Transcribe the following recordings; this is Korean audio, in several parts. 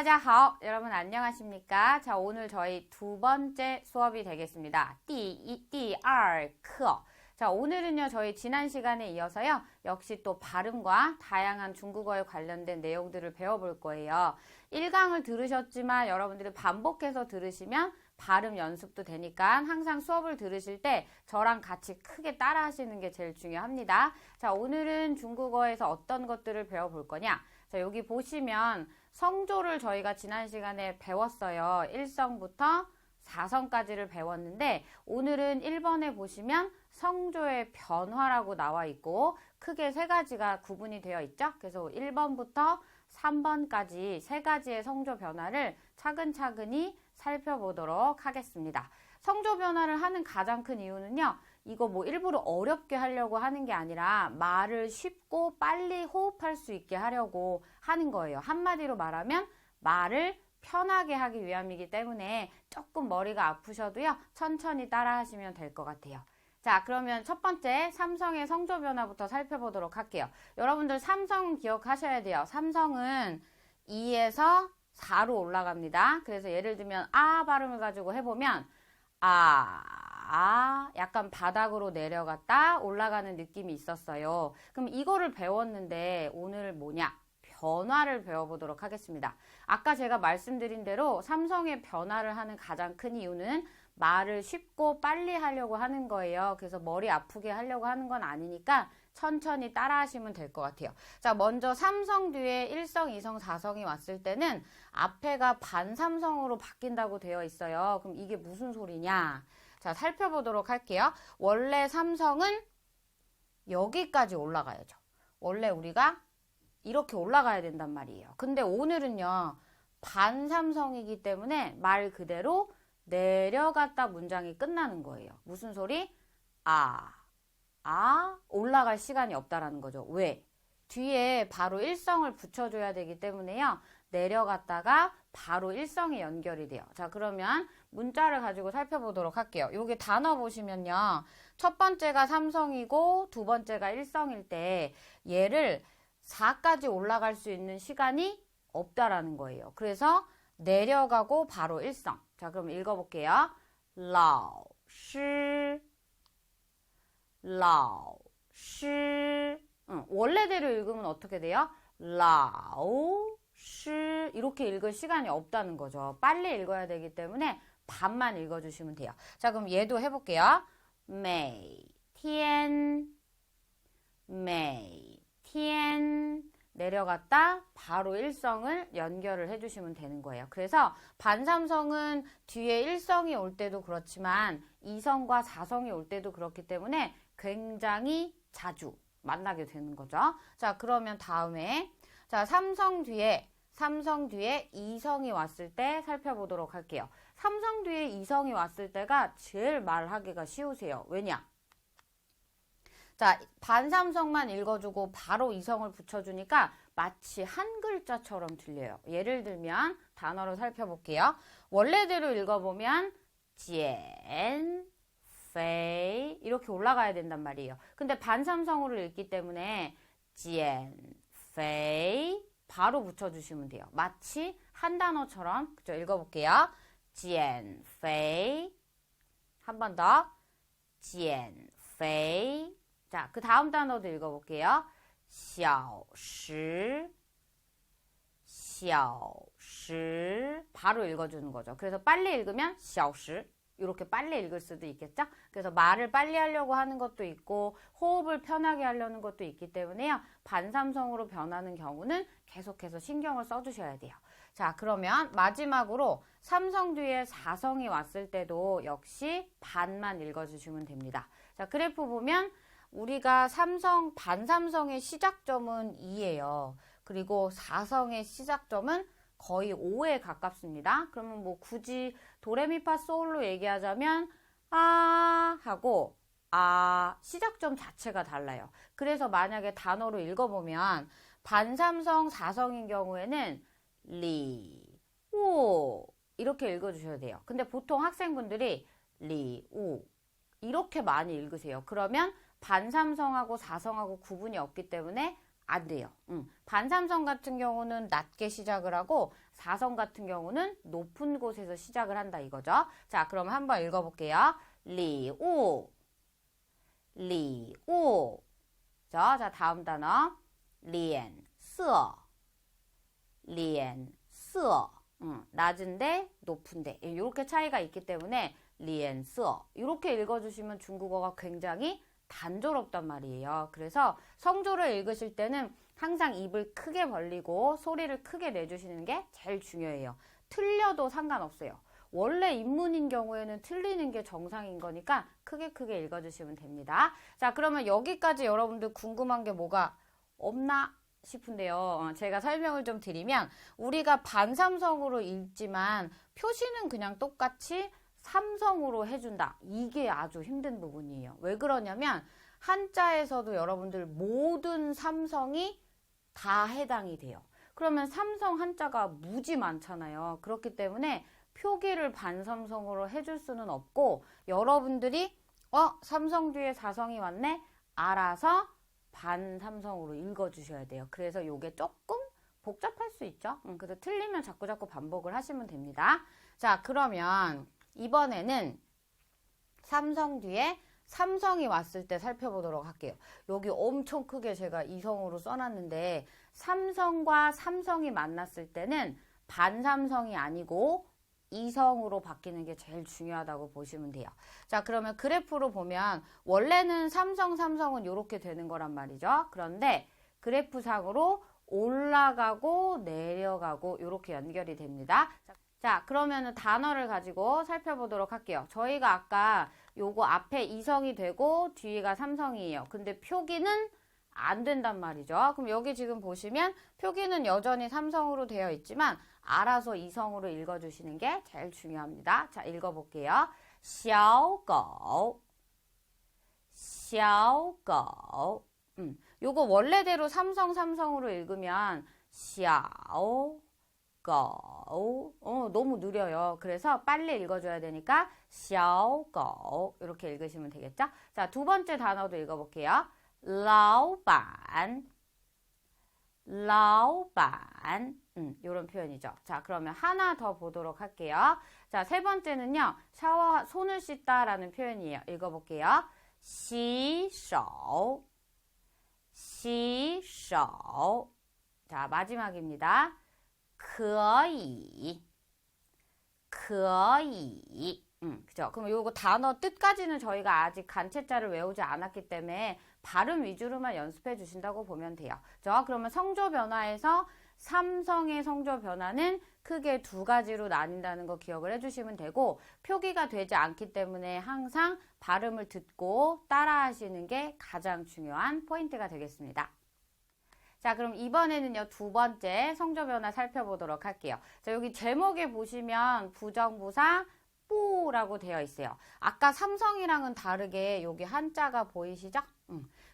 大家好. 여러분 안녕하십니까? 자, 오늘 저희 두 번째 수업이 되겠습니다. 第二课. 자, 오늘은요, 저희 지난 시간에 이어서요, 역시 또 발음과 다양한 중국어에 관련된 내용들을 배워볼 거예요. 1강을 들으셨지만 여러분들이 반복해서 들으시면 발음 연습도 되니까 항상 수업을 들으실 때 저랑 같이 크게 따라 하시는 게 제일 중요합니다. 자, 오늘은 중국어에서 어떤 것들을 배워볼 거냐? 자, 여기 보시면 성조를 저희가 지난 시간에 배웠어요. 1성부터 4성까지를 배웠는데 오늘은 1번에 보시면 성조의 변화라고 나와 있고 크게 세 가지가 구분이 되어 있죠. 그래서 1번부터 3번까지 세 가지의 성조 변화를 차근차근히 살펴보도록 하겠습니다. 성조 변화를 하는 가장 큰 이유는요. 이거 뭐 일부러 어렵게 하려고 하는 게 아니라 말을 쉽고 빨리 호흡할 수 있게 하려고 하는 거예요. 한마디로 말하면 말을 편하게 하기 위함이기 때문에 조금 머리가 아프셔도요. 천천히 따라 하시면 될 것 같아요. 자, 그러면 첫 번째 삼성의 성조 변화부터 살펴보도록 할게요. 여러분들 삼성 기억하셔야 돼요. 삼성은 2에서 4로 올라갑니다. 그래서 예를 들면 아 발음을 가지고 해보면 약간 바닥으로 내려갔다 올라가는 느낌이 있었어요. 그럼 이거를 배웠는데 오늘 뭐냐? 변화를 배워보도록 하겠습니다. 아까 제가 말씀드린 대로 삼성의 변화를 하는 가장 큰 이유는 말을 쉽고 빨리 하려고 하는 거예요. 그래서 머리 아프게 하려고 하는 건 아니니까 천천히 따라 하시면 될 것 같아요. 자, 먼저 삼성 뒤에 1성, 2성, 4성이 왔을 때는 앞에가 반삼성으로 바뀐다고 되어 있어요. 그럼 이게 무슨 소리냐? 자, 살펴보도록 할게요. 원래 삼성은 여기까지 올라가야죠. 원래 우리가 이렇게 올라가야 된단 말이에요. 근데 오늘은요, 반삼성이기 때문에 말 그대로 내려갔다 문장이 끝나는 거예요. 무슨 소리? 올라갈 시간이 없다라는 거죠. 왜? 뒤에 바로 1성을 붙여줘야 되기 때문에요. 내려갔다가 바로 1성에 연결이 돼요. 자, 그러면 문자를 가지고 살펴보도록 할게요. 여기 단어 보시면요. 첫 번째가 삼성이고 두 번째가 1성일 때 얘를 4까지 올라갈 수 있는 시간이 없다라는 거예요. 그래서 내려가고 바로 1성. 자, 그럼 읽어볼게요. 老师 원래대로 읽으면 어떻게 돼요? 老师 이렇게 읽을 시간이 없다는 거죠. 빨리 읽어야 되기 때문에 반만 읽어주시면 돼요. 자, 그럼 얘도 해볼게요. 每天 내려갔다 바로 1성을 연결을 해주시면 되는 거예요. 그래서 반삼성은 뒤에 1성이 올 때도 그렇지만 2성과 4성이 올 때도 그렇기 때문에 굉장히 자주 만나게 되는 거죠. 자, 그러면 다음에 자, 삼성 뒤에 2성이 왔을 때 살펴보도록 할게요. 삼성 뒤에 2성이 왔을 때가 제일 말하기가 쉬우세요. 왜냐? 자, 반삼성만 읽어주고 바로 2성을 붙여주니까 마치 한 글자처럼 들려요. 예를 들면 단어로 살펴볼게요. 원래대로 읽어보면 减肥 이렇게 올라가야 된단 말이에요. 근데 반삼성으로 읽기 때문에 减肥 바로 붙여주시면 돼요. 마치 한 단어처럼 그죠? 읽어볼게요. 减肥 한 번 더 减肥 자, 그 다음 단어도 읽어볼게요. 小时 바로 읽어주는 거죠. 그래서 빨리 읽으면 小时 이렇게 빨리 읽을 수도 있겠죠. 그래서 말을 빨리 하려고 하는 것도 있고 호흡을 편하게 하려는 것도 있기 때문에요. 반삼성으로 변하는 경우는 계속해서 신경을 써주셔야 돼요. 자, 그러면 마지막으로 삼성 뒤에 4성이 왔을 때도 역시 반만 읽어주시면 됩니다. 자, 그래프 보면 우리가 반삼성의 시작점은 2예요. 그리고 4성의 시작점은 거의 5에 가깝습니다. 그러면 뭐 굳이 도레미파솔로 얘기하자면 하고 시작점 자체가 달라요. 그래서 만약에 단어로 읽어보면 반삼성 4성인 경우에는 우 이렇게 읽어주셔야 돼요. 근데 보통 학생분들이 우 이렇게 많이 읽으세요. 그러면 반삼성하고 4성하고 구분이 없기 때문에 안 돼요. 반삼성 같은 경우는 낮게 시작을 하고 사성 같은 경우는 높은 곳에서 시작을 한다 이거죠. 자, 그럼 한번 읽어볼게요. 리우, 리우. 자, 다음 단어. 리엔서, 리엔서. 낮은데 높은데 이렇게 차이가 있기 때문에 리엔서 이렇게 읽어주시면 중국어가 굉장히 단조롭단 말이에요. 그래서 성조를 읽으실 때는 항상 입을 크게 벌리고 소리를 크게 내주시는 게 제일 중요해요. 틀려도 상관없어요. 원래 입문인 경우에는 틀리는 게 정상인 거니까 크게 읽어주시면 됩니다. 자, 그러면 여기까지 여러분들 궁금한 게 뭐가 없나 싶은데요. 제가 설명을 좀 드리면 우리가 반삼성으로 읽지만 표시는 그냥 똑같이 삼성으로 해준다. 이게 아주 힘든 부분이에요. 왜 그러냐면 한자에서도 여러분들 모든 삼성이 다 해당이 돼요. 그러면 삼성 한자가 무지 많잖아요. 그렇기 때문에 표기를 반삼성으로 해줄 수는 없고 여러분들이 삼성 뒤에 사성이 왔네? 알아서 반삼성으로 읽어주셔야 돼요. 그래서 이게 조금 복잡할 수 있죠. 그래서 틀리면 자꾸 반복을 하시면 됩니다. 자, 그러면 이번에는 삼성 뒤에 삼성이 왔을 때 살펴보도록 할게요. 여기 엄청 크게 제가 이성으로 써놨는데 삼성과 삼성이 만났을 때는 반삼성이 아니고 이성으로 바뀌는 게 제일 중요하다고 보시면 돼요. 자, 그러면 그래프로 보면 원래는 삼성은 이렇게 되는 거란 말이죠. 그런데 그래프상으로 올라가고 내려가고 이렇게 연결이 됩니다. 자, 그러면은 단어를 가지고 살펴보도록 할게요. 저희가 아까 요거 앞에 이성이 되고 뒤가 삼성이에요. 근데 표기는 안 된단 말이죠. 그럼 여기 지금 보시면 표기는 여전히 삼성으로 되어 있지만 알아서 이성으로 읽어주시는 게 제일 중요합니다. 자, 읽어볼게요. 小狗, 小狗. 요거 원래대로 삼성으로 읽으면 小狗. 너무 느려요. 그래서 빨리 읽어줘야 되니까 小狗 이렇게 읽으시면 되겠죠? 자, 두 번째 단어도 읽어볼게요. 老板, 老板. 이런 표현이죠. 자, 그러면 하나 더 보도록 할게요. 자, 세 번째는요. 손을 씻다라는 표현이에요. 읽어볼게요. 洗手, 洗手. 자, 마지막입니다. 可以, 可以. 그죠? 그럼 요거 단어 뜻까지는 저희가 아직 간체자를 외우지 않았기 때문에 발음 위주로만 연습해 주신다고 보면 돼요. 그죠? 그러면 성조 변화에서 삼성의 성조 변화는 크게 두 가지로 나뉜다는 거 기억을 해주시면 되고 표기가 되지 않기 때문에 항상 발음을 듣고 따라 하시는 게 가장 중요한 포인트가 되겠습니다. 자, 그럼 이번에는요, 두 번째 성조 변화 살펴보도록 할게요. 자, 여기 제목에 보시면 부정부사 뿌라고 되어 있어요. 아까 삼성이랑은 다르게 여기 한자가 보이시죠?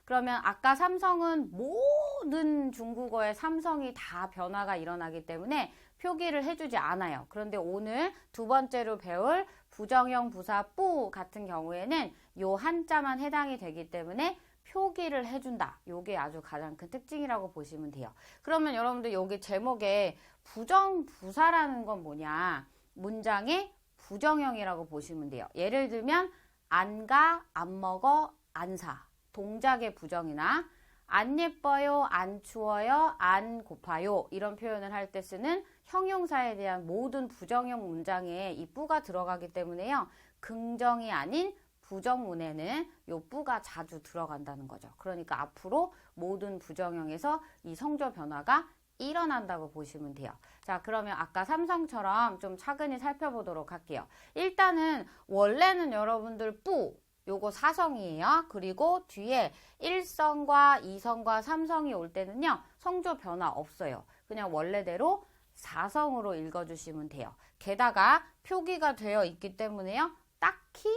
그러면 아까 삼성은 모든 중국어의 삼성이 다 변화가 일어나기 때문에 표기를 해주지 않아요. 그런데 오늘 두 번째로 배울 부정형 부사 뿌 같은 경우에는 요 한자만 해당이 되기 때문에 표기를 해준다. 요게 아주 가장 큰 특징이라고 보시면 돼요. 그러면 여러분들 여기 제목에 부정부사라는 건 뭐냐? 문장의 부정형이라고 보시면 돼요. 예를 들면 안 가, 안 먹어, 안 사. 동작의 부정이나 안 예뻐요, 안 추워요, 안 고파요 이런 표현을 할 때 쓰는 형용사에 대한 모든 부정형 문장에 이 뿌가 들어가기 때문에요. 긍정이 아닌 부정문에는 요 뿌가 자주 들어간다는 거죠. 그러니까 앞으로 모든 부정형에서 이 성조 변화가 일어난다고 보시면 돼요. 자, 그러면 아까 삼성처럼 좀 차근히 살펴보도록 할게요. 일단은 원래는 여러분들 뿌 요거 사성이에요. 그리고 뒤에 1성과 2성과 3성이 올 때는요. 성조 변화 없어요. 그냥 원래대로 4성으로 읽어주시면 돼요. 게다가 표기가 되어 있기 때문에요. 딱히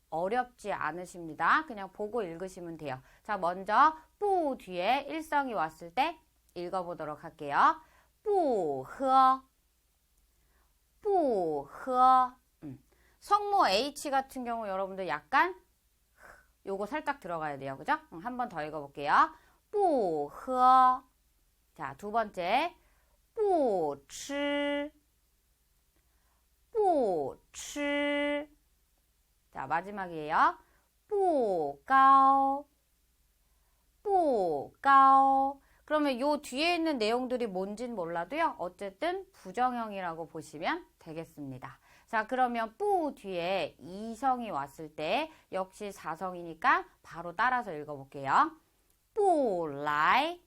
어렵지 않으십니다. 그냥 보고 읽으시면 돼요. 자, 먼저 뿌 뒤에 1성이 왔을 때 읽어보도록 할게요. 不喝, 不喝. 성모 H 같은 경우 여러분들 약간 요거 살짝 들어가야 돼요. 그죠? 한 번 더 읽어볼게요. 不喝, 자, 두 번째. 不吃 不吃 자, 마지막이에요. 不高 不高 그러면 요 뒤에 있는 내용들이 뭔진 몰라도요. 어쨌든 부정형이라고 보시면 되겠습니다. 자, 그러면 뿌 뒤에 이성이 왔을 때 역시 사성이니까 바로 따라서 읽어볼게요. 不来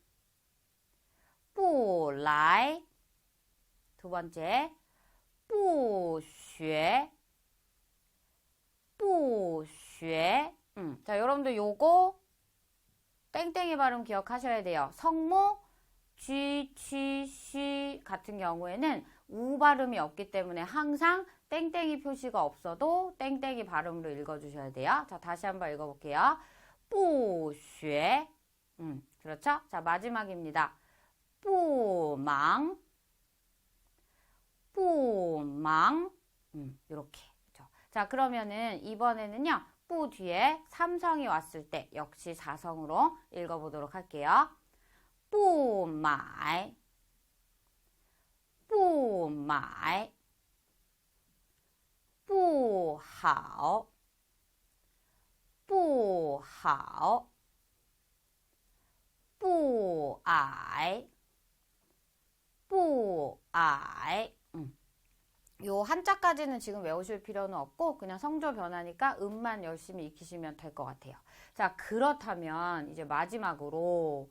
不来 두 번째 不学 不学 자, 여러분들 요거 땡땡이 발음 기억하셔야 돼요. 성모 쥐, 취, 쉬 같은 경우에는 우 발음이 없기 때문에 항상 땡땡이 표시가 없어도 땡땡이 발음으로 읽어주셔야 돼요. 자, 다시 한번 읽어볼게요. 不学 그렇죠? 자, 마지막입니다. 不忙 不忙 이렇게 그렇죠? 자, 그러면은 이번에는요. 不 뒤에 삼성이 왔을 때 역시 사성으로 읽어보도록 할게요. 不买不买不好不好不矮不矮 요 한자까지는 지금 외우실 필요는 없고 그냥 성조 변화니까 음만 열심히 익히시면 될 것 같아요. 자, 그렇다면 이제 마지막으로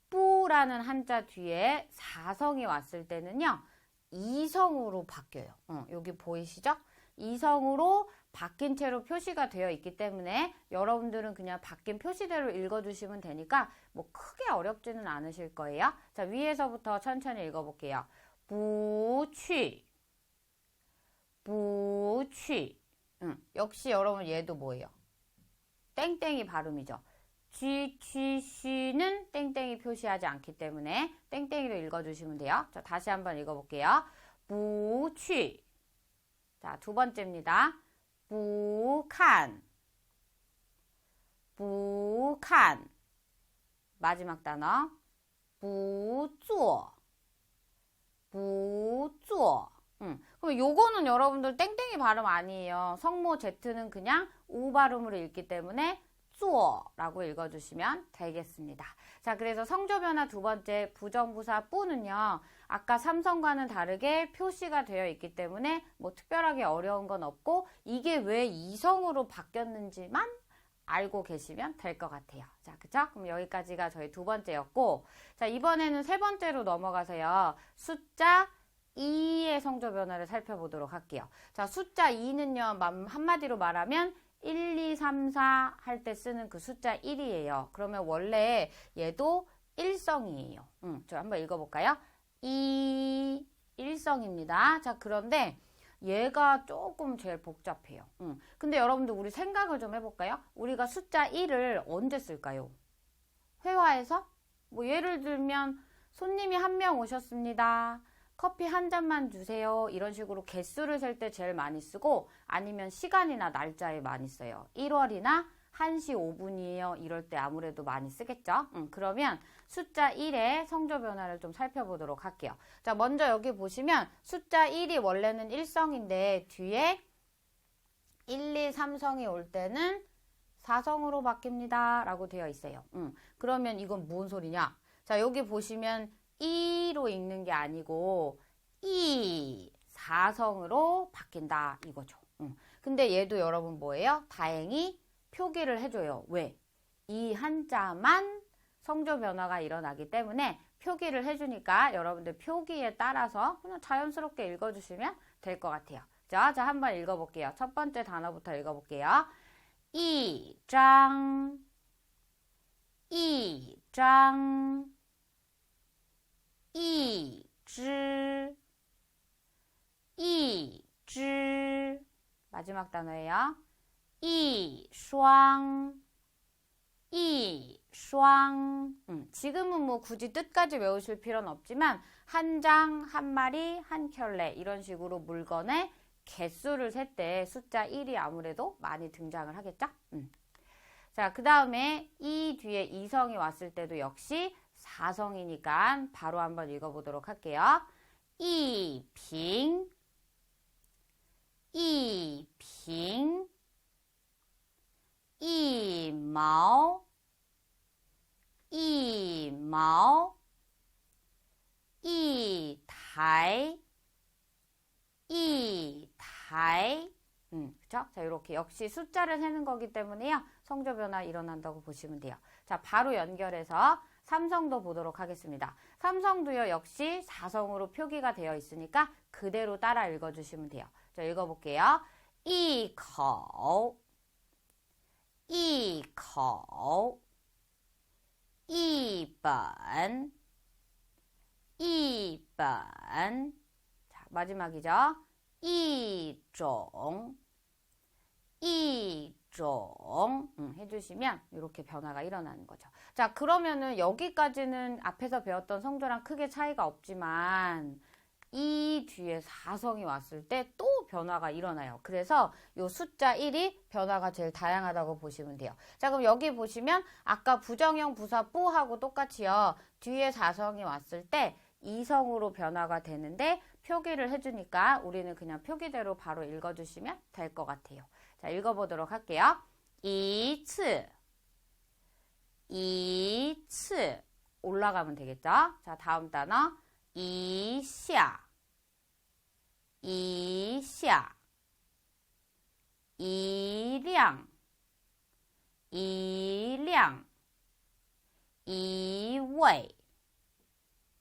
뿌라는 한자 뒤에 사성이 왔을 때는요. 이성으로 바뀌어요. 여기 보이시죠? 이성으로 바뀐 채로 표시가 되어 있기 때문에 여러분들은 그냥 바뀐 표시대로 읽어주시면 되니까 뭐 크게 어렵지는 않으실 거예요. 자, 위에서부터 천천히 읽어볼게요. 不去 不去 역시 여러분 얘도 뭐예요? 땡땡이 발음이죠. 쥐, 취, 쉬는 땡땡이 표시하지 않기 때문에 땡땡이로 읽어주시면 돼요. 자, 다시 한번 읽어볼게요. 不去 자, 두 번째입니다. 不看 不看 마지막 단어 不做 不做 그럼 요거는 여러분들 땡땡이 발음 아니에요. 성모 Z는 그냥 우 발음으로 읽기 때문에 做라고 읽어주시면 되겠습니다. 자, 그래서 성조 변화 두 번째 부정부사 뿌는요. 아까 삼성과는 다르게 표시가 되어 있기 때문에 뭐 특별하게 어려운 건 없고 이게 왜 이성으로 바뀌었는지만 알고 계시면 될 것 같아요. 자, 그쵸? 그럼 여기까지가 저희 두 번째였고 자, 이번에는 세 번째로 넘어가서요. 숫자 2의 성조 변화를 살펴보도록 할게요. 자, 숫자 2는요. 한마디로 말하면 1, 2, 3, 4 할 때 쓰는 그 숫자 1이에요. 그러면 원래 얘도 일성이에요. 저 한번 읽어볼까요? 1성입니다. 자, 그런데 얘가 조금 제일 복잡해요. 근데 여러분들 우리 생각을 좀 해볼까요? 우리가 숫자 1을 언제 쓸까요? 회화에서? 뭐 예를 들면 손님이 한 명 오셨습니다. 커피 한 잔만 주세요. 이런 식으로 개수를 셀 때 제일 많이 쓰고 아니면 시간이나 날짜에 많이 써요. 1월이나 1시 5분이에요. 이럴 때 아무래도 많이 쓰겠죠. 그러면 숫자 1의 성조 변화를 좀 살펴보도록 할게요. 자, 먼저 여기 보시면 숫자 1이 원래는 1성인데 뒤에 1, 2, 3성이 올 때는 4성으로 바뀝니다. 라고 되어 있어요. 그러면 이건 무슨 소리냐? 자, 여기 보시면 2로 읽는 게 아니고 4성으로 바뀐다 이거죠. 근데 얘도 여러분 뭐예요? 다행히 표기를 해줘요. 왜? 이 한자만 성조 변화가 일어나기 때문에 표기를 해주니까 여러분들 표기에 따라서 그냥 자연스럽게 읽어주시면 될 것 같아요. 자, 한번 읽어볼게요. 첫 번째 단어부터 읽어볼게요. 一张 一张 一只 一只 마지막 단어예요. 一双 一双 지금은 뭐 굳이 뜻까지 외우실 필요는 없지만 한 장, 한 마리, 한 켤레 이런 식으로 물건의 개수를 셀 때 숫자 1이 아무래도 많이 등장을 하겠죠? 자, 그 다음에 이 뒤에 이성이 왔을 때도 역시 사성이니까 바로 한번 읽어보도록 할게요. 이핑, 이핑, 이마오, 이마오, 이타이, 이타이. 그쵸? 자, 이렇게 역시 숫자를 세는 거기 때문에요. 성조 변화 일어난다고 보시면 돼요. 자, 바로 연결해서 삼성도 보도록 하겠습니다. 삼성도요, 역시 사성으로 표기가 되어 있으니까 그대로 따라 읽어주시면 돼요. 자, 읽어볼게요. 이口, 이口, 이번, 이번. 자, 마지막이죠. 이종, 이종. 해주시면 이렇게 변화가 일어나는 거죠. 자, 그러면은 여기까지는 앞에서 배웠던 성조랑 크게 차이가 없지만 이 뒤에 사성이 왔을 때 또 변화가 일어나요. 그래서 이 숫자 1이 변화가 제일 다양하다고 보시면 돼요. 자, 그럼 여기 보시면 아까 부정형 부사 뿌하고 똑같이요. 뒤에 사성이 왔을 때 이성으로 변화가 되는데 표기를 해주니까 우리는 그냥 표기대로 바로 읽어주시면 될 것 같아요. 자, 읽어보도록 할게요. 이츠, 이츠. 올라가면 되겠죠? 자, 다음 단어. 이샤, 이샤, 이량, 이량, 이웨이,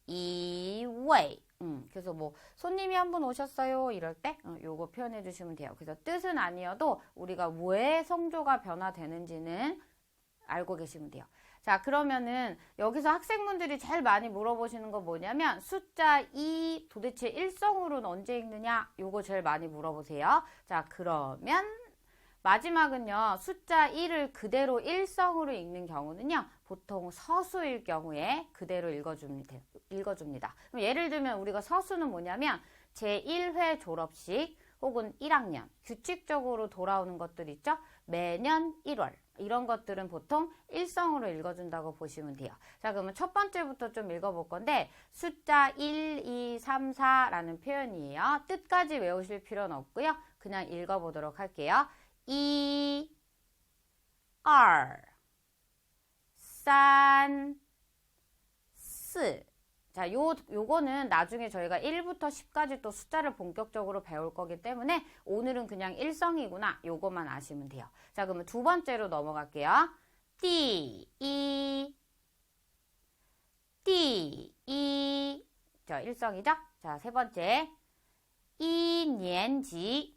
이웨이. 그래서 뭐 손님이 한 분 오셨어요 이럴 때 요거 표현해 주시면 돼요. 그래서 뜻은 아니어도 우리가 왜 성조가 변화되는지는 알고 계시면 돼요. 자, 그러면은 여기서 학생분들이 제일 많이 물어보시는 거 뭐냐면 숫자 2 도대체 일성으로는 언제 읽느냐? 요거 제일 많이 물어보세요. 자, 그러면 마지막은요. 숫자 1을 그대로 일성으로 읽는 경우는요. 보통 서수일 경우에 그대로 읽어줍니다. 그럼 예를 들면 우리가 서수는 뭐냐면 제1회 졸업식 혹은 1학년 규칙적으로 돌아오는 것들 있죠? 매년 1월 이런 것들은 보통 일성으로 읽어준다고 보시면 돼요. 자, 그러면 첫 번째부터 좀 읽어볼 건데 숫자 1, 2, 3, 4라는 표현이에요. 뜻까지 외우실 필요는 없고요. 그냥 읽어보도록 할게요. 1, 2, 3, 4. 자, 요거는 나중에 저희가 1부터 10까지 또 숫자를 본격적으로 배울 거기 때문에 오늘은 그냥 일성이구나. 요것만 아시면 돼요. 자, 그러면 두 번째로 넘어갈게요. 第一, 第一. 자, 일성이죠? 자, 세 번째. 一年级,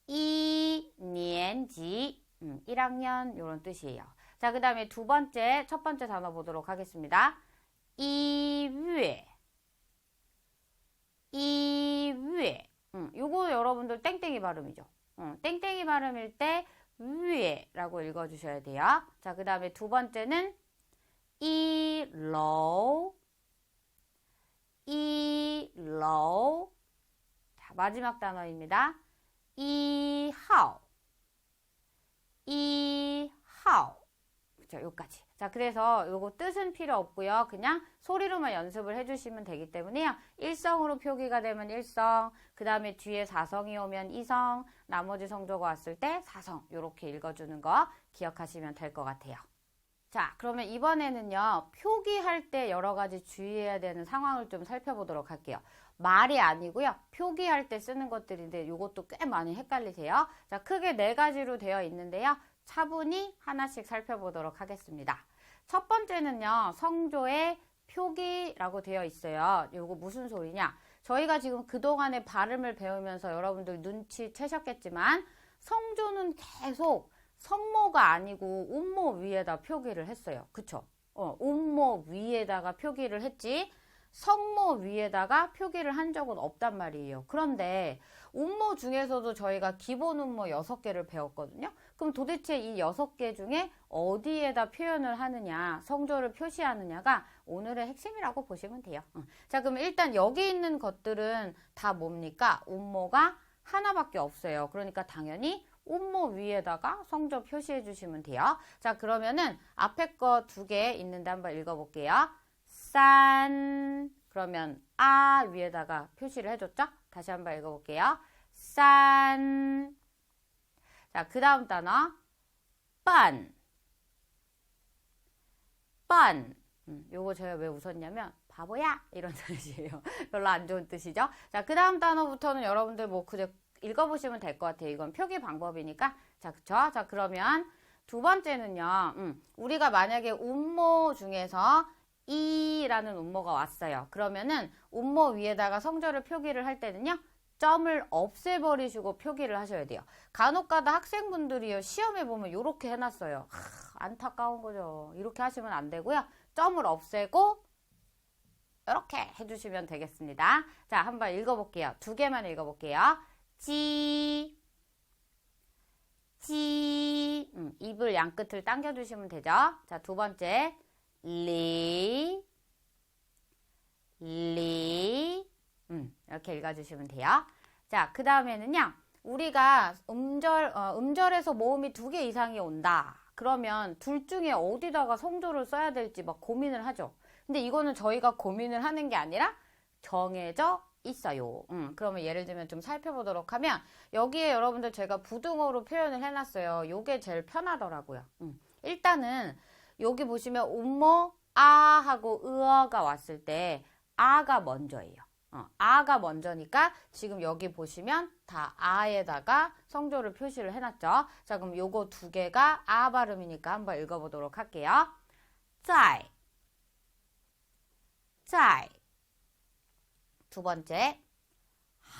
一年级. 1학년 요런 뜻이에요. 자, 그 다음에 두 번째, 첫 번째 단어 보도록 하겠습니다. 一月, 一月. 요거 여러분들 땡땡이 발음이죠. 땡땡이 발음일 때 위에라고 읽어주셔야 돼요. 자, 그 다음에 두 번째는 一楼, 一楼. 자, 마지막 단어입니다. 一号, 一号. 그쵸, 요까지. 자, 그래서 요거 뜻은 필요 없고요. 그냥 소리로만 연습을 해주시면 되기 때문에요. 일성으로 표기가 되면 일성, 그 다음에 뒤에 사성이 오면 이성, 나머지 성조가 왔을 때 사성 요렇게 읽어주는 거 기억하시면 될 것 같아요. 자, 그러면 이번에는요. 표기할 때 여러 가지 주의해야 되는 상황을 좀 살펴보도록 할게요. 말이 아니고요. 표기할 때 쓰는 것들인데 요것도 꽤 많이 헷갈리세요. 자, 크게 4가지로 되어 있는데요. 차분히 하나씩 살펴보도록 하겠습니다. 첫 번째는요. 성조의 표기라고 되어 있어요. 요거 무슨 소리냐? 저희가 지금 그동안의 발음을 배우면서 여러분들 눈치채셨겠지만 성조는 계속 성모가 아니고 운모 위에다 표기를 했어요. 그쵸? 운모 위에다가 표기를 했지 성모 위에다가 표기를 한 적은 없단 말이에요. 그런데 운모 중에서도 저희가 기본 운모 6개를 배웠거든요. 그럼 도대체 이 6개 중에 어디에다 표현을 하느냐, 성조를 표시하느냐가 오늘의 핵심이라고 보시면 돼요. 자, 그럼 일단 여기 있는 것들은 다 뭡니까? 운모가 하나밖에 없어요. 그러니까 당연히 운모 위에다가 성조 표시해 주시면 돼요. 자, 그러면은 앞에 거 2개 있는데 한번 읽어볼게요. 산, 그러면 아 위에다가 표시를 해줬죠? 다시 한번 읽어볼게요. 산. 자, 그 다음 단어 빤. 빤. 요거 제가 왜 웃었냐면 바보야 이런 뜻이에요. 별로 안 좋은 뜻이죠. 자, 그 다음 단어부터는 여러분들 뭐 그저 읽어보시면 될 것 같아요. 이건 표기 방법이니까. 자, 그쵸? 자, 그러면 2번째는요. 우리가 만약에 운모 중에서 이라는 운모가 왔어요. 그러면은 운모 위에다가 성조를 표기를 할 때는요. 점을 없애버리시고 표기를 하셔야 돼요. 간혹가다 학생분들이요. 시험에 보면 이렇게 해놨어요. 안타까운 거죠. 이렇게 하시면 안 되고요. 점을 없애고 이렇게 해주시면 되겠습니다. 자, 한번 읽어볼게요. 2개만 읽어볼게요. 지, 입을 양끝을 당겨주시면 되죠. 자, 2번째 리, 이렇게 읽어주시면 돼요. 자, 그 다음에는요. 우리가 음절에서 모음이 2개 이상이 온다. 그러면 둘 중에 어디다가 성조를 써야 될지 막 고민을 하죠. 근데 이거는 저희가 고민을 하는 게 아니라 정해져 있어요. 그러면 예를 들면 좀 살펴보도록 하면 여기에 여러분들 제가 부등호로 표현을 해놨어요. 요게 제일 편하더라고요. 일단은 여기 보시면 운모 아 하고 으어가 왔을 때 아가 먼저예요. 아가 먼저니까 지금 여기 보시면 다 아에다가 성조를 표시를 해놨죠. 자, 그럼 요거 2개가 아 발음이니까 한번 읽어보도록 할게요. 在 2번째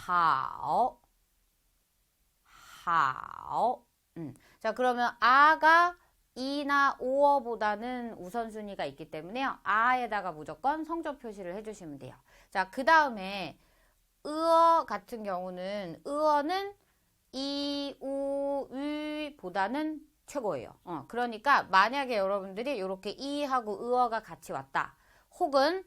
好 자, 그러면 아가 이나 오어보다는 우선순위가 있기 때문에요. 아에다가 무조건 성조 표시를 해주시면 돼요. 자, 그 다음에 으어 같은 경우는 으어는 이, 우, 위 보다는 최고예요. 그러니까 만약에 여러분들이 이렇게 이하고 으어가 같이 왔다. 혹은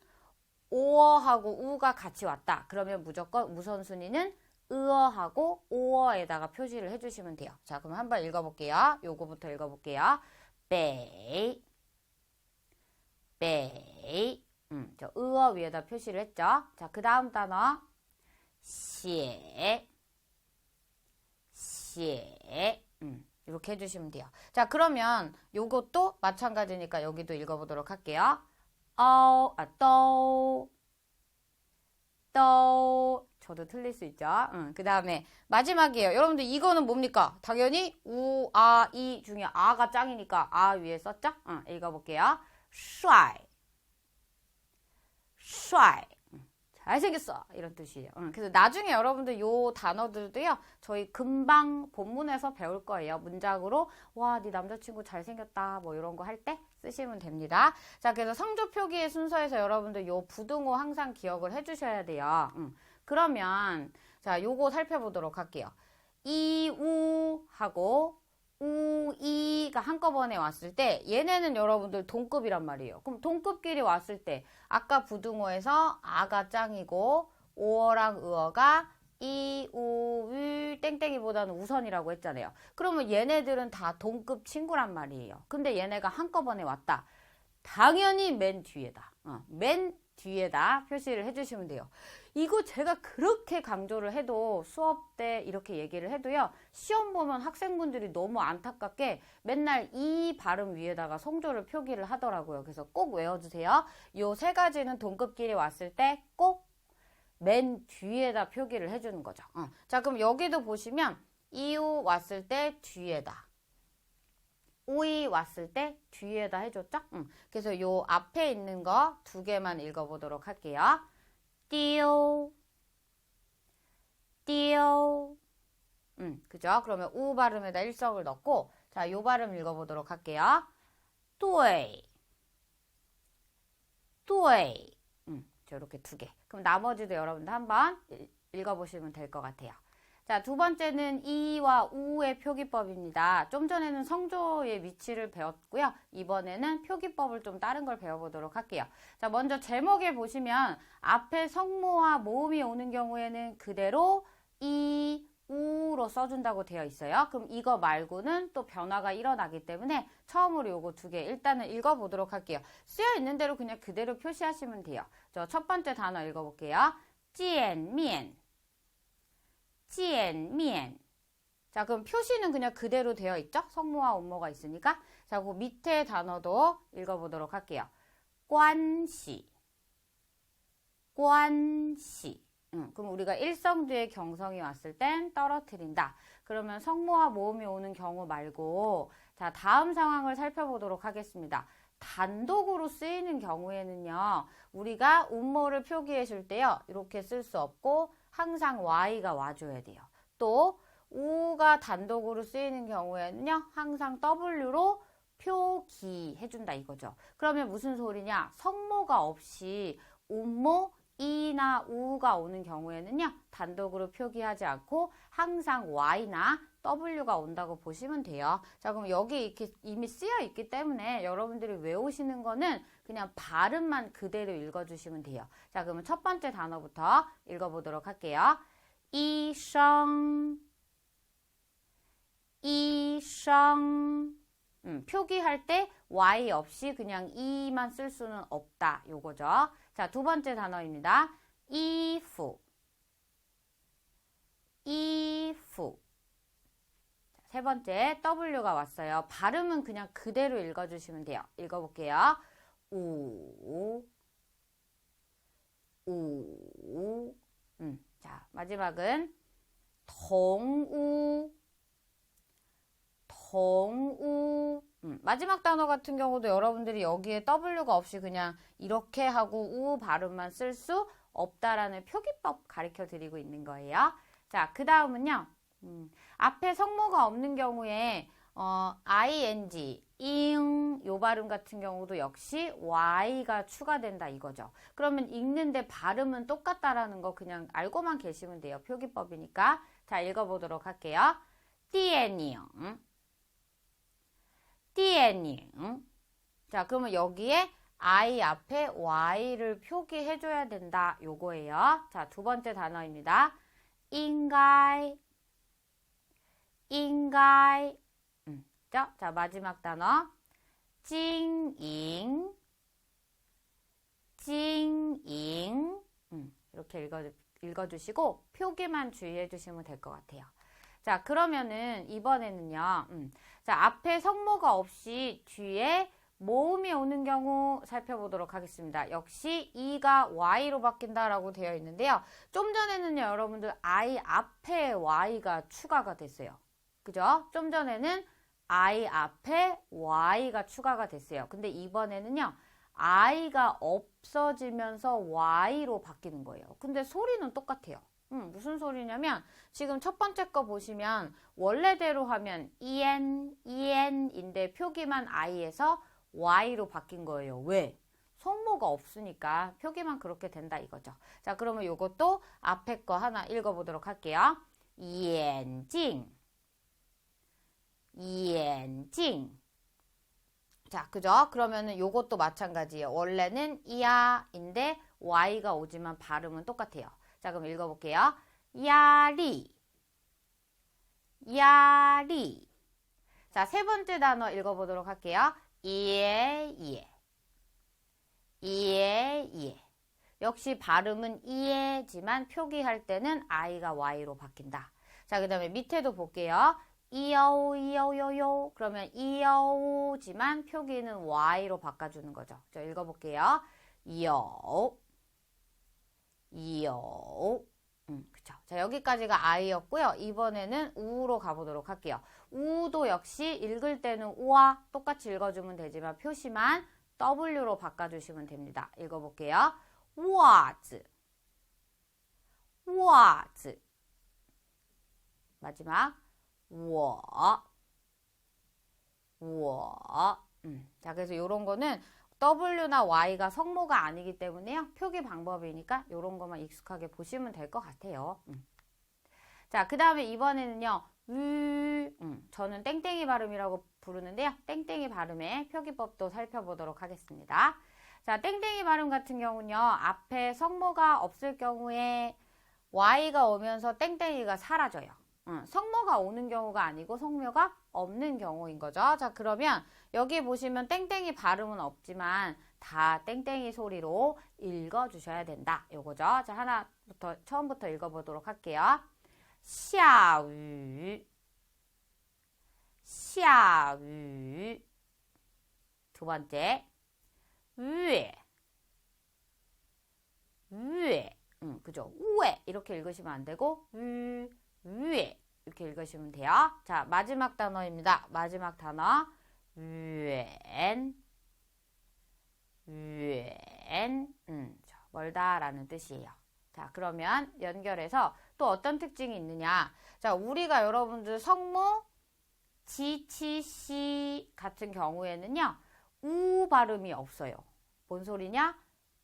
오어하고 우가 같이 왔다. 그러면 무조건 우선순위는 으어하고 오어에다가 표시를 해주시면 돼요. 자, 그럼 한번 읽어볼게요. 요거부터 읽어볼게요. 베이, 저 으어 위에다 표시를 했죠. 자, 그 다음 단어 시, 이렇게 해주시면 돼요. 자, 그러면 요것도 마찬가지니까 여기도 읽어보도록 할게요. 또 저도 틀릴 수 있죠. 그 다음에 마지막이에요. 여러분들 이거는 뭡니까? 당연히 우, 아, 이 중에 아가 짱이니까 아 위에 썼죠? 읽어볼게요. 帅 잘생겼어 이런 뜻이에요. 그래서 나중에 여러분들 요 단어들도요 저희 금방 본문에서 배울 거예요. 문장으로 와, 네 남자친구 잘생겼다 뭐 이런 거 할 때 쓰시면 됩니다. 자, 그래서 성조 표기의 순서에서 여러분들 요 부등호 항상 기억을 해주셔야 돼요. 그러면 자, 요거 살펴보도록 할게요. 이우 하고 우이가 한꺼번에 왔을 때 얘네는 여러분들 동급이란 말이에요. 그럼 동급끼리 왔을 때 아까 부등호에서 아가 짱이고 오어랑 으어가 이, 우, 위, 땡땡이보다는 우선이라고 했잖아요. 그러면 얘네들은 다 동급 친구란 말이에요. 근데 얘네가 한꺼번에 왔다. 당연히 맨 뒤에다. 맨 뒤에다 표시를 해주시면 돼요. 이거 제가 그렇게 강조를 해도 수업 때 이렇게 얘기를 해도요. 시험 보면 학생분들이 너무 안타깝게 맨날 이 발음 위에다가 성조를 표기를 하더라고요. 그래서 꼭 외워주세요. 요 3가지는 동급끼리 왔을 때 꼭 맨 뒤에다 표기를 해주는 거죠. 자, 그럼 여기도 보시면 이우 왔을 때 뒤에다. 오이 왔을 때 뒤에다 해줬죠? 그래서 요 앞에 있는 거 2개만 읽어보도록 할게요. 띠오, 그죠? 그러면 우 발음에다 일성을 넣고, 자, 요 발음 읽어보도록 할게요. 对, 자, 이렇게 2개. 그럼 나머지도 여러분들 한번 읽어보시면 될 것 같아요. 자, 2번째는 이와 우의 표기법입니다. 좀 전에는 성조의 위치를 배웠고요. 이번에는 표기법을 좀 다른 걸 배워보도록 할게요. 자, 먼저 제목에 보시면 앞에 성모와 모음이 오는 경우에는 그대로 이, 우로 써준다고 되어 있어요. 그럼 이거 말고는 또 변화가 일어나기 때문에 처음으로 요거 두 개 일단은 읽어보도록 할게요. 쓰여 있는 대로 그냥 그대로 표시하시면 돼요. 저 첫 번째 단어 읽어볼게요. 见面 见面 자, 그럼 표시는 그냥 그대로 되어 있죠? 성모와 운모가 있으니까. 자, 그 밑에 단어도 읽어보도록 할게요. 关系 关系 그럼 우리가 일성 뒤에 경성이 왔을 땐 떨어뜨린다. 그러면 성모와 모음이 오는 경우 말고 자, 다음 상황을 살펴보도록 하겠습니다. 단독으로 쓰이는 경우에는요. 우리가 운모를 표기해 줄 때요. 이렇게 쓸 수 없고 항상 y가 와줘야 돼요. 또 우가 단독으로 쓰이는 경우에는요. 항상 w로 표기해준다 이거죠. 그러면 무슨 소리냐? 성모가 없이 운모, 이나 우가 오는 경우에는요. 단독으로 표기하지 않고 항상 y나 w가 온다고 보시면 돼요. 자, 그럼 여기 이렇게 이미 쓰여 있기 때문에 여러분들이 외우시는 거는 그냥 발음만 그대로 읽어주시면 돼요. 자, 그러면 첫 번째 단어부터 읽어보도록 할게요. 이성 이성 표기할 때 y 없이 그냥 이만 쓸 수는 없다. 요거죠. 자, 두 번째 단어입니다. 이프 이프 세 번째 w가 왔어요. 발음은 그냥 그대로 읽어주시면 돼요. 읽어볼게요. 우 자, 마지막은 동우 동우 마지막 단어 같은 경우도 여러분들이 여기에 w가 없이 그냥 이렇게 하고 우 발음만 쓸 수 없다라는 표기법 가르쳐 드리고 있는 거예요. 자, 그 다음은요. 앞에 성모가 없는 경우에 ing, ing 요 발음 같은 경우도 역시 y가 추가된다 이거죠. 그러면 읽는데 발음은 똑같다라는 거 그냥 알고만 계시면 돼요. 표기법이니까. 자, 읽어보도록 할게요. 电影 电影 자, 그러면 여기에 I 앞에 Y를 표기해줘야 된다. 요거예요. 자, 두 번째 단어입니다. 应该 应该 자, 마지막 단어 经营 经营 이렇게 읽어주시고 표기만 주의해 주시면 될 것 같아요. 자, 그러면은 이번에는요. 자, 앞에 성모가 없이 뒤에 모음이 오는 경우 살펴보도록 하겠습니다. 역시 이가 y로 바뀐다라고 되어 있는데요. 좀 전에는요, 여러분들 I 앞에 y가 추가가 됐어요. 그죠? 좀 전에는 I 앞에 y가 추가가 됐어요. 근데 이번에는요, i가 없어지면서 y로 바뀌는 거예요. 근데 소리는 똑같아요. 무슨 소리냐면 지금 첫 번째 거 보시면 원래대로 하면 en인데 표기만 i에서 y로 바뀐 거예요. 왜? 성모가 없으니까 표기만 그렇게 된다 이거죠. 자, 그러면 요것도 앞에 거 하나 읽어보도록 할게요. 眼睛 眼睛 자, 그죠? 그러면은 요것도 마찬가지예요. 원래는 이야인데 y가 오지만 발음은 똑같아요. 자, 그럼 읽어볼게요. 야리 야리 자, 세 번째 단어 읽어보도록 할게요. 이에 역시 발음은 이에지만 표기할 때는 i가 y로 바뀐다. 자, 그 다음에 밑에도 볼게요. 이어우요요 그러면 이어우지만 표기는 y로 바꿔주는 거죠. 자, 읽어볼게요. 이어 그쵸. 자, 여기까지가 i였고요. 이번에는 우로 가보도록 할게요. 우도 역시 읽을 때는 우와 똑같이 읽어주면 되지만 표시만 w로 바꿔주시면 됩니다. 읽어볼게요. 와즈 마지막 자, 그래서 이런 거는 W나 Y가 성모가 아니기 때문에요. 표기 방법이니까 이런 것만 익숙하게 보시면 될 것 같아요. 자, 그 다음에 이번에는요. 저는 땡땡이 발음이라고 부르는데요. 땡땡이 발음의 표기법도 살펴보도록 하겠습니다. 자, 땡땡이 발음 같은 경우는요. 앞에 성모가 없을 경우에 Y가 오면서 땡땡이가 사라져요. 성모가 오는 경우가 아니고 성묘가 없는 경우인 거죠. 자, 그러면 여기 보시면 땡땡이 발음은 없지만 다 땡땡이 소리로 읽어주셔야 된다. 요거죠. 자, 처음부터 읽어보도록 할게요. 下雨 下雨 두 번째 月 月 그죠? 우에 이렇게 읽으시면 안 되고 위에 이렇게 읽으시면 돼요. 자, 마지막 단어입니다. 마지막 단어 远 远 멀다라는 뜻이에요. 자, 그러면 연결해서 또 어떤 특징이 있느냐. 자, 우리가 여러분들 성모 지치시 같은 경우에는요. 우 발음이 없어요. 뭔 소리냐?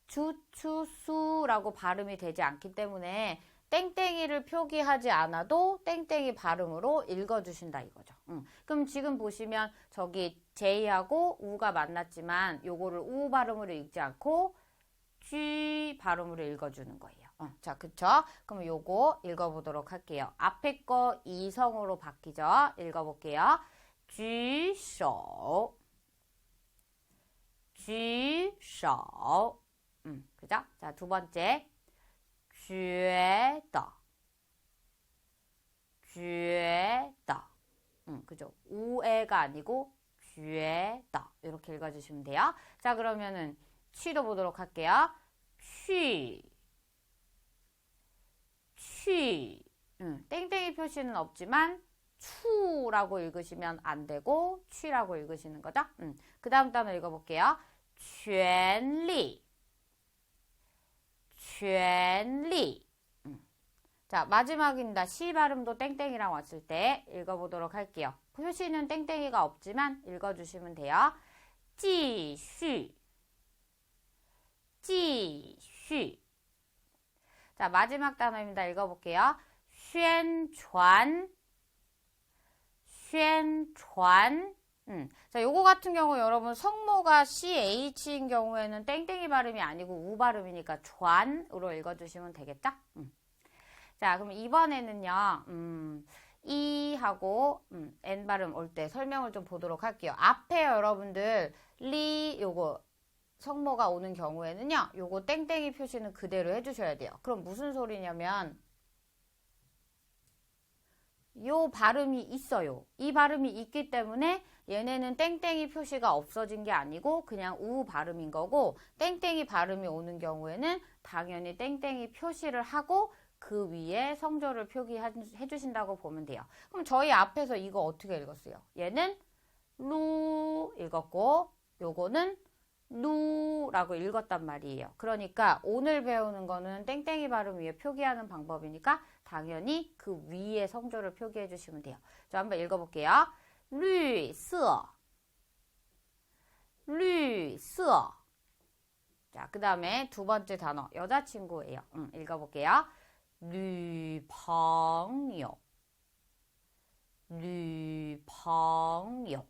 주추수라고 발음이 되지 않기 때문에 땡땡이를 표기하지 않아도 땡땡이 발음으로 읽어주신다 이거죠. 그럼 지금 보시면 저기 J하고 우가 만났지만 요거를 우 발음으로 읽지 않고 G 발음으로 읽어주는 거예요. 자, 그쵸? 그럼 요거 읽어보도록 할게요. 앞에 거 이성으로 바뀌죠? 읽어볼게요. 举手 举手 그죠? 자, 두 번째 觉得 觉得 그죠? 우에가 아니고 觉得 이렇게 읽어주시면 돼요. 자, 그러면은 취도 보도록 할게요. 취 땡땡이 표시는 없지만 추라고 읽으시면 안 되고 취라고 읽으시는 거죠. 그 다음 단어 읽어볼게요. 权利 权利 자, 마지막입니다. 시 발음도 땡땡이랑 왔을 때 읽어보도록 할게요. 표시는 땡땡이가 없지만 읽어주시면 돼요. 继续 继续 자, 마지막 단어입니다. 읽어볼게요. 宣传 宣传 자, 요거 같은 경우 여러분 성모가 CH인 경우에는 땡땡이 발음이 아니고 우 발음이니까 촨으로 읽어주시면 되겠죠? 자, 그럼 이번에는요. 이하고 N 발음 올 때 설명을 좀 보도록 할게요. 앞에 여러분들 리 요거 성모가 오는 경우에는요. 요거 땡땡이 표시는 그대로 해주셔야 돼요. 그럼 무슨 소리냐면 요 발음이 있어요. 이 발음이 있기 때문에 얘네는 땡땡이 표시가 없어진 게 아니고 그냥 우 발음인 거고 땡땡이 발음이 오는 경우에는 당연히 땡땡이 표시를 하고 그 위에 성조를 표기해 주신다고 보면 돼요. 그럼 저희 앞에서 이거 어떻게 읽었어요? 얘는 루 읽었고 요거는 루라고 읽었단 말이에요. 그러니까 오늘 배우는 거는 땡땡이 발음 위에 표기하는 방법이니까 당연히 그 위에 성조를 표기해 주시면 돼요. 저 한번 읽어볼게요. 绿色 绿色 자, 그 다음에 두 번째 단어 여자친구예요. 읽어볼게요. 女朋友 女朋友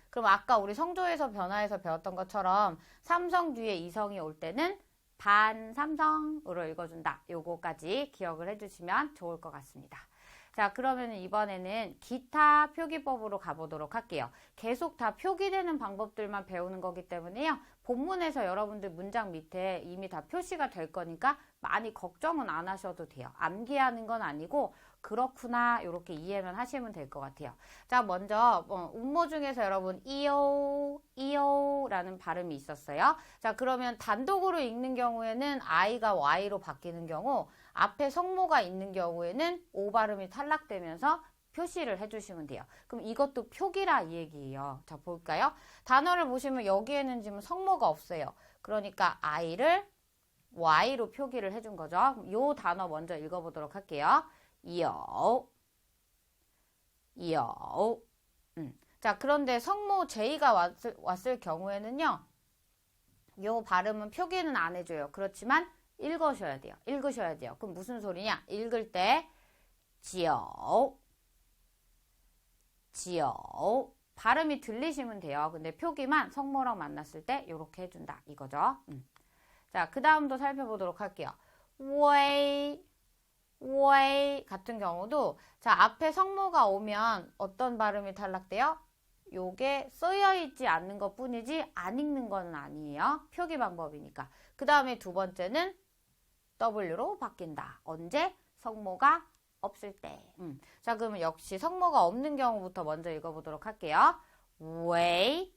그럼 아까 우리 성조에서 변화해서 배웠던 것처럼 삼성 뒤에 이성이 올 때는 반삼성으로 읽어준다. 요거까지 기억을 해주시면 좋을 것 같습니다. 자, 그러면 이번에는 기타 표기법으로 가보도록 할게요. 계속 다 표기되는 방법들만 배우는 거기 때문에요. 본문에서 여러분들 문장 밑에 이미 다 표시가 될 거니까 많이 걱정은 안 하셔도 돼요. 암기하는 건 아니고 그렇구나 이렇게 이해만 하시면 될 것 같아요. 자, 먼저 운모 중에서 여러분 이오라는 발음이 있었어요. 자, 그러면 단독으로 읽는 경우에는 I가 Y로 바뀌는 경우 앞에 성모가 있는 경우에는 O 발음이 탈락되면서 표시를 해주시면 돼요. 그럼 이것도 표기라 이 얘기예요. 자, 볼까요? 단어를 보시면 여기에는 지금 성모가 없어요. 그러니까 I를 Y로 표기를 해준 거죠. 이 단어 먼저 읽어보도록 할게요. 有 자, 그런데 성모 J가 왔을 경우에는요. 요 발음은 표기는 안 해줘요. 그렇지만 읽으셔야 돼요. 그럼 무슨 소리냐? 읽을 때 지오 발음이 들리시면 돼요. 근데 표기만 성모랑 만났을 때 이렇게 해준다 이거죠. 자, 그 다음도 살펴보도록 할게요. 웨이 웨이 같은 경우도 자, 앞에 성모가 오면 어떤 발음이 탈락돼요? 요게 쓰여 있지 않는 것 뿐이지 안 읽는 건 아니에요. 표기 방법이니까. 그 다음에 두 번째는 W로 바뀐다. 언제? 성모가 없을 때. 자, 그러면 역시 성모가 없는 경우부터 먼저 읽어보도록 할게요. 웨이,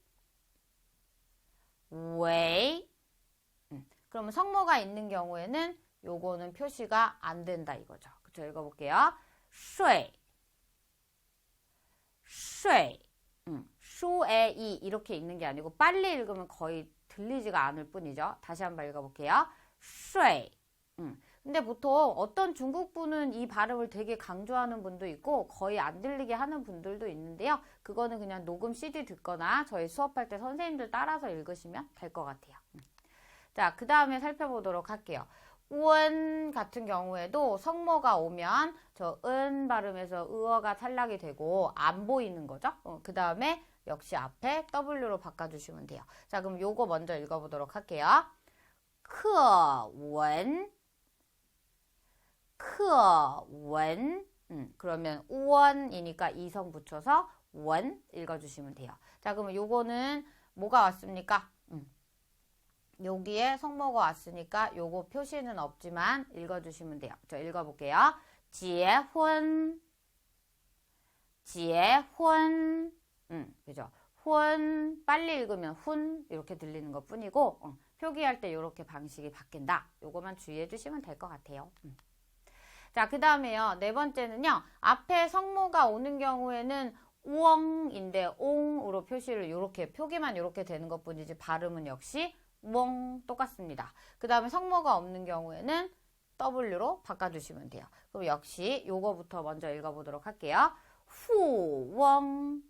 웨이. 그러면 성모가 있는 경우에는 요거는 표시가 안 된다 이거죠. 그쵸? 읽어볼게요. 睡, 睡. 쇼에 이 이렇게 읽는 게 아니고 빨리 읽으면 거의 들리지가 않을 뿐이죠. 다시 한번 읽어볼게요. 睡. 근데 보통 어떤 중국 분은 이 발음을 되게 강조하는 분도 있고 거의 안 들리게 하는 분들도 있는데요. 그거는 그냥 녹음 CD 듣거나 저희 수업할 때 선생님들 따라서 읽으시면 될 것 같아요. 자, 그 다음에 살펴보도록 할게요. 은 같은 경우에도 성모가 오면 저 은 발음에서 의어가 탈락이 되고 안 보이는 거죠. 그 다음에 역시 앞에 W로 바꿔주시면 돼요. 자, 그럼 요거 먼저 읽어보도록 할게요. 课文 课文 그러면 원이니까 이성 붙여서 원 읽어주시면 돼요. 자, 그러면 요거는 뭐가 왔습니까? 여기에 성모가 왔으니까 요거 표시는 없지만 읽어주시면 돼요. 저 읽어볼게요. 结婚 结婚 그죠? 혼 빨리 읽으면 훈 이렇게 들리는 것 뿐이고 표기할 때 이렇게 방식이 바뀐다. 요거만 주의해 주시면 될 것 같아요. 자, 그 다음에요. 네 번째는요. 앞에 성모가 오는 경우에는 웡인데 옹으로 표시를 이렇게 표기만 이렇게 되는 것 뿐이지 발음은 역시 웡 똑같습니다. 그 다음에 성모가 없는 경우에는 W로 바꿔주시면 돼요. 그럼 역시 요거부터 먼저 읽어보도록 할게요. 후웡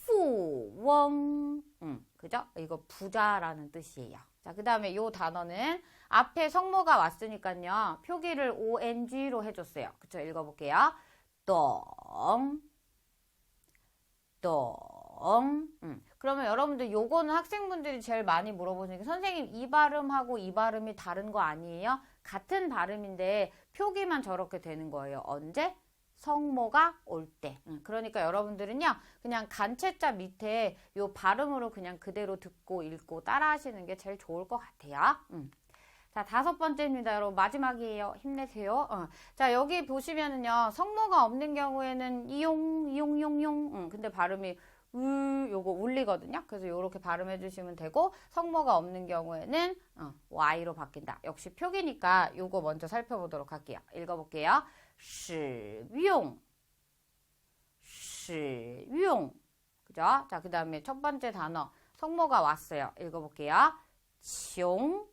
후웡 그죠? 이거 부자라는 뜻이에요. 자, 그 다음에 요 단어는 앞에 성모가 왔으니까요. 표기를 ONG로 해줬어요. 그쵸? 읽어볼게요. 똥 똥 그러면 여러분들 요거는 학생분들이 제일 많이 물어보시는 게 선생님 이 발음하고 이 발음이 다른 거 아니에요? 같은 발음인데 표기만 저렇게 되는 거예요. 언제? 성모가 올 때. 그러니까 여러분들은요. 그냥 간체자 밑에 요 발음으로 그냥 그대로 듣고 읽고 따라 하시는 게 제일 좋을 것 같아요. 자, 다섯 번째입니다. 여러분 마지막이에요. 힘내세요. 자, 여기 보시면은요. 성모가 없는 경우에는 이용. 근데 발음이 요거 울리거든요. 그래서 요렇게 발음해 주시면 되고 성모가 없는 경우에는 Y로 바뀐다. 역시 표기니까 요거 먼저 살펴보도록 할게요. 읽어볼게요. 使用 그죠? 자, 그 다음에 첫 번째 단어 성모가 왔어요. 읽어볼게요. 穷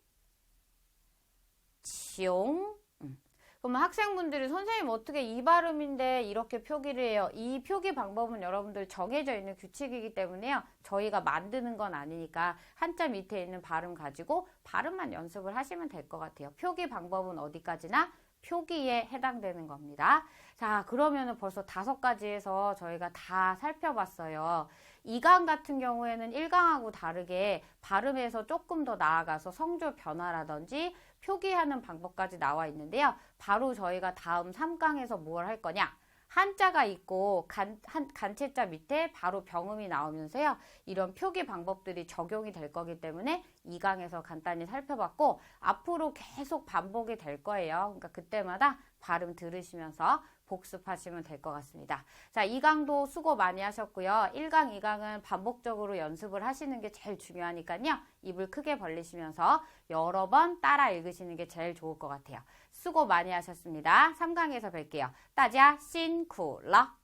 그러면 학생분들이 선생님 어떻게 이 발음인데 이렇게 표기를 해요? 이 표기 방법은 여러분들 정해져 있는 규칙이기 때문에요. 저희가 만드는 건 아니니까 한자 밑에 있는 발음 가지고 발음만 연습을 하시면 될 것 같아요. 표기 방법은 어디까지나 표기에 해당되는 겁니다. 자, 그러면은 벌써 5가지에서 저희가 다 살펴봤어요. 2강 같은 경우에는 1강하고 다르게 발음에서 조금 더 나아가서 성조 변화라든지 표기하는 방법까지 나와 있는데요. 바로 저희가 다음 3강에서 뭘 할 거냐? 한자가 있고 간체자 밑에 바로 병음이 나오면서요. 이런 표기 방법들이 적용이 될 거기 때문에 2강에서 간단히 살펴봤고 앞으로 계속 반복이 될 거예요. 그러니까 그때마다 발음 들으시면서 복습하시면 될 것 같습니다. 자, 2강도 수고 많이 하셨고요. 1강, 2강은 반복적으로 연습을 하시는 게 제일 중요하니까요. 입을 크게 벌리시면서 여러 번 따라 읽으시는 게 제일 좋을 것 같아요. 수고 많이 하셨습니다. 3강에서 뵐게요. 大家辛苦了。